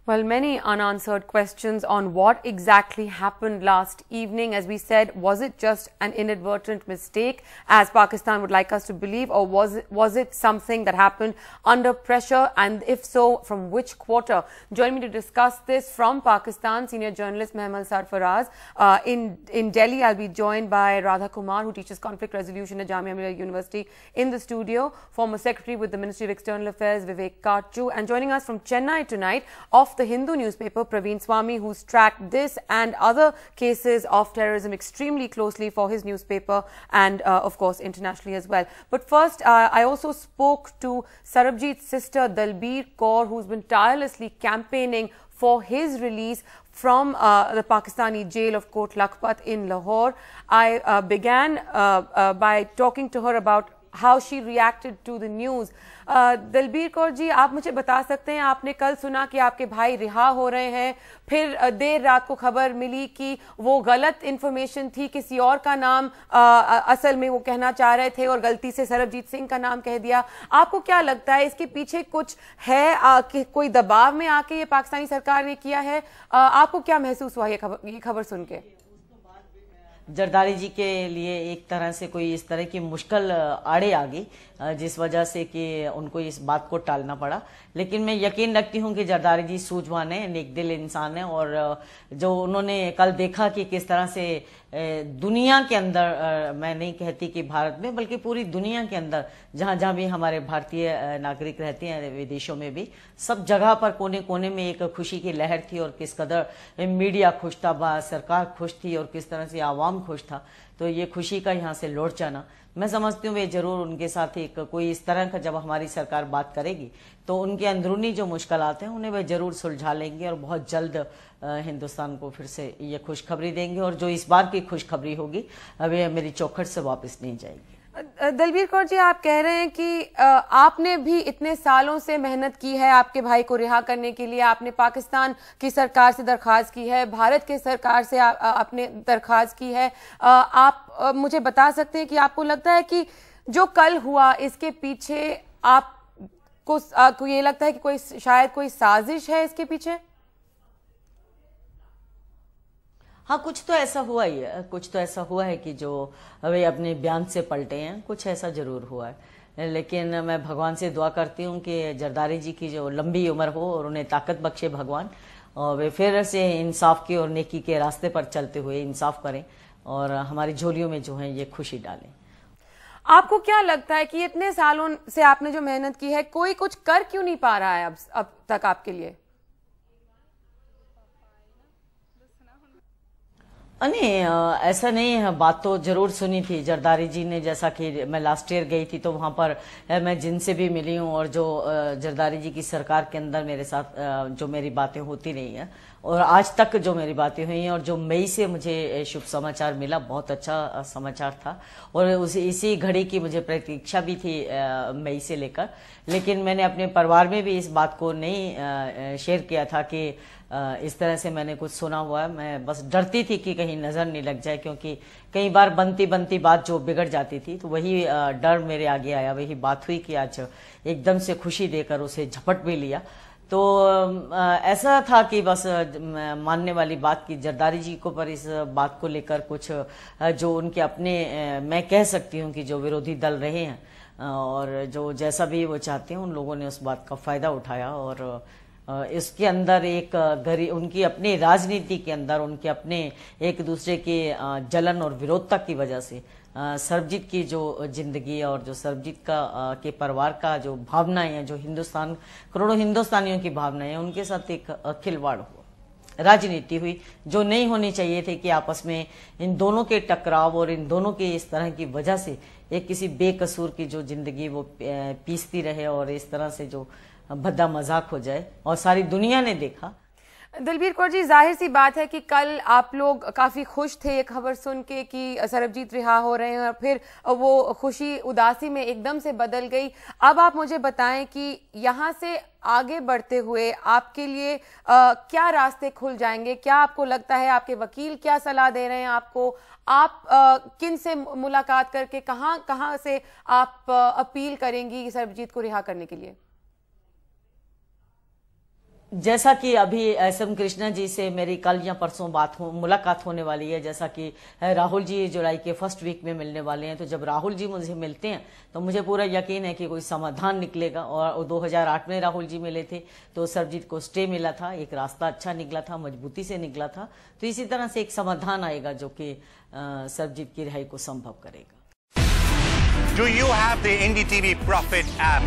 Well, many unanswered questions on what exactly happened last evening. As we said, was it just an inadvertent mistake, as Pakistan would like us to believe, or was it something that happened under pressure? And if so, from which quarter? Join me to discuss this from Pakistan, senior journalist Mehmal Sarfaraz. In Delhi, I'll be joined by Radha Kumar, who teaches conflict resolution at Jamia Millia University, in the studio. Former Secretary with the Ministry of External Affairs, Vivek Kachu. And joining us from Chennai tonight, of the Hindu newspaper, Praveen Swami, who's tracked this and other cases of terrorism extremely closely for his newspaper and, of course, internationally as well. But first, I also spoke to Sarabjit's sister, Dalbir Kaur, who's been tirelessly campaigning for his release from the Pakistani jail of Kot Lakhpat in Lahore. I began by talking to her about how she reacted to the news. Dalbir Kaur ji, आप मुझे बता सकते हैं, आपने कल सुना कि आपके भाई रिहा हो रहे हैं, फिर देर रात को खबर मिली कि वो गलत इंफॉर्मेशन थी, किसी और का नाम असल में वो कहना चाह रहे थे और गलती से सरबजीत सिंह का नाम कह दिया। आपको क्या लगता है, इसके पीछे कुछ है कि कोई दबाव में आके ये पाकिस्तानी सरकार ने किया है? आपको क्या महसूस हुआ ये खबर सुन के? जरदारी जी के लिए एक तरह से कोई इस तरह की मुश्किल आड़े आ गई, जिस वजह से कि उनको इस बात को टालना पड़ा। लेकिन मैं यकीन रखती हूँ कि जरदारी जी सूझवान है, नेक दिल इंसान है, और जो उन्होंने कल देखा कि किस तरह से दुनिया के अंदर, मैं नहीं कहती कि भारत में बल्कि पूरी दुनिया के अंदर जहाँ जहाँ भी हमारे भारतीय नागरिक रहते हैं, विदेशों में भी, सब जगह पर कोने कोने में एक खुशी की लहर थी, और किस कदर मीडिया खुश था, सरकार खुश थी, और किस तरह से आवाम खुश था। तो ये खुशी का यहाँ से लौट जाना, मैं समझती हूँ वे जरूर उनके साथ एक कोई इस तरह का, जब हमारी सरकार बात करेगी तो उनके अंदरूनी जो मुश्किलात हैं उन्हें वे जरूर सुलझा लेंगे, और बहुत जल्द हिंदुस्तान को फिर से ये खुशखबरी देंगे। और जो इस बार की खुशखबरी होगी वे मेरी चौखट से वापस नहीं जाएगी। दलबीर कौर जी, आप कह रहे हैं कि आपने भी इतने सालों से मेहनत की है आपके भाई को रिहा करने के लिए, आपने पाकिस्तान की सरकार से दरख्वास्त की है, भारत के सरकार से आपने दरख्वास्त की है। आप मुझे बता सकते हैं कि आपको लगता है कि जो कल हुआ इसके पीछे आपको ये लगता है कि शायद कोई साजिश है इसके पीछे? हाँ, कुछ तो ऐसा हुआ ही है, कुछ तो ऐसा हुआ है कि जो वे अपने बयान से पलटे हैं, कुछ ऐसा जरूर हुआ है। लेकिन मैं भगवान से दुआ करती हूँ कि जरदारी जी की जो लंबी उम्र हो और उन्हें ताकत बख्शे भगवान, और वे फिर से इंसाफ की और नेकी के रास्ते पर चलते हुए इंसाफ करें और हमारी झोलियों में जो है ये खुशी डालें। आपको क्या लगता है कि इतने सालों से आपने जो मेहनत की है, कोई कुछ कर क्यों नहीं पा रहा है अब तक आपके लिए? नहीं, ऐसा नहीं है। बात तो जरूर सुनी थी जरदारी जी ने, जैसा कि मैं लास्ट ईयर गई थी तो वहां पर मैं जिनसे भी मिली हूँ, और जो जरदारी जी की सरकार के अंदर मेरे साथ जो मेरी बातें होती रही हैं, और आज तक जो मेरी बातें हुई हैं, और जो मई से मुझे शुभ समाचार मिला, बहुत अच्छा समाचार था, और इसी घड़ी की मुझे प्रतीक्षा भी थी मई से लेकर। लेकिन मैंने अपने परिवार में भी इस बात को नहीं शेयर किया था कि इस तरह से मैंने कुछ सुना हुआ है। मैं बस डरती थी कि कहीं नजर नहीं लग जाए, क्योंकि कई बार बनती बनती बात जो बिगड़ जाती थी, तो वही डर मेरे आगे आया। वही बात हुई कि आज एकदम से खुशी देकर उसे झपट भी लिया। तो ऐसा था कि बस मानने वाली बात की जरदारी जी को, पर इस बात को लेकर कुछ जो उनके अपने, मैं कह सकती हूँ कि जो विरोधी दल रहे हैं, और जो जैसा भी वो चाहते हैं, उन लोगों ने उस बात का फायदा उठाया, और इसके अंदर एक उनकी अपनी राजनीति के अंदर उनके अपने एक दूसरे के जलन और विरोधता की वजह से सरबजीत की जो जिंदगी और जो सरबजीत के परिवार का जो भावनाएं हैं, जो हिंदुस्तान, करोड़ों हिंदुस्तानियों की भावनाएं हैं, उनके साथ एक खिलवाड़ हुआ, राजनीति हुई, जो नहीं होनी चाहिए थे, कि आपस में इन दोनों के टकराव और इन दोनों के इस तरह की वजह से एक किसी बेकसूर की जो जिंदगी वो पीसती रहे, और इस तरह से जो भद्दा मजाक हो जाए, और सारी दुनिया ने देखा। दलबीर कौर जी, जाहिर सी बात है कि कल आप लोग काफी खुश थे ये खबर सुन के कि सरबजीत रिहा हो रहे हैं, और फिर वो खुशी उदासी में एकदम से बदल गई। अब आप मुझे बताएं कि यहाँ से आगे बढ़ते हुए आपके लिए क्या रास्ते खुल जाएंगे? क्या आपको लगता है, आपके वकील क्या सलाह दे रहे हैं आपको? आप किन से मुलाकात करके कहाँ से आप अपील करेंगी सरबजीत को रिहा करने के लिए? जैसा कि अभी SM कृष्णा जी से मेरी कल या परसों मुलाकात होने वाली है, जैसा कि राहुल जी जुलाई के फर्स्ट वीक में मिलने वाले हैं, तो जब राहुल जी मुझे मिलते हैं तो मुझे पूरा यकीन है कि कोई समाधान निकलेगा। और 2008 में राहुल जी मिले थे तो सरबजीत को स्टे मिला था, एक रास्ता अच्छा निकला था, मजबूती से निकला था। तो इसी तरह से एक समाधान आएगा जो कि सरबजीत की रिहाई को संभव करेगा। Do you have the NDTV Profit app?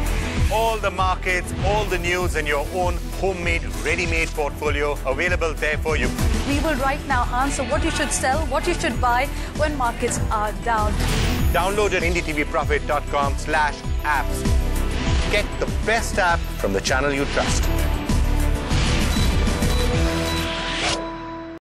All the markets, all the news and your own homemade, ready-made portfolio available there for you. We will right now answer what you should sell, what you should buy when markets are down. Download at ndtvprofit.com/apps. Get the best app from the channel you trust.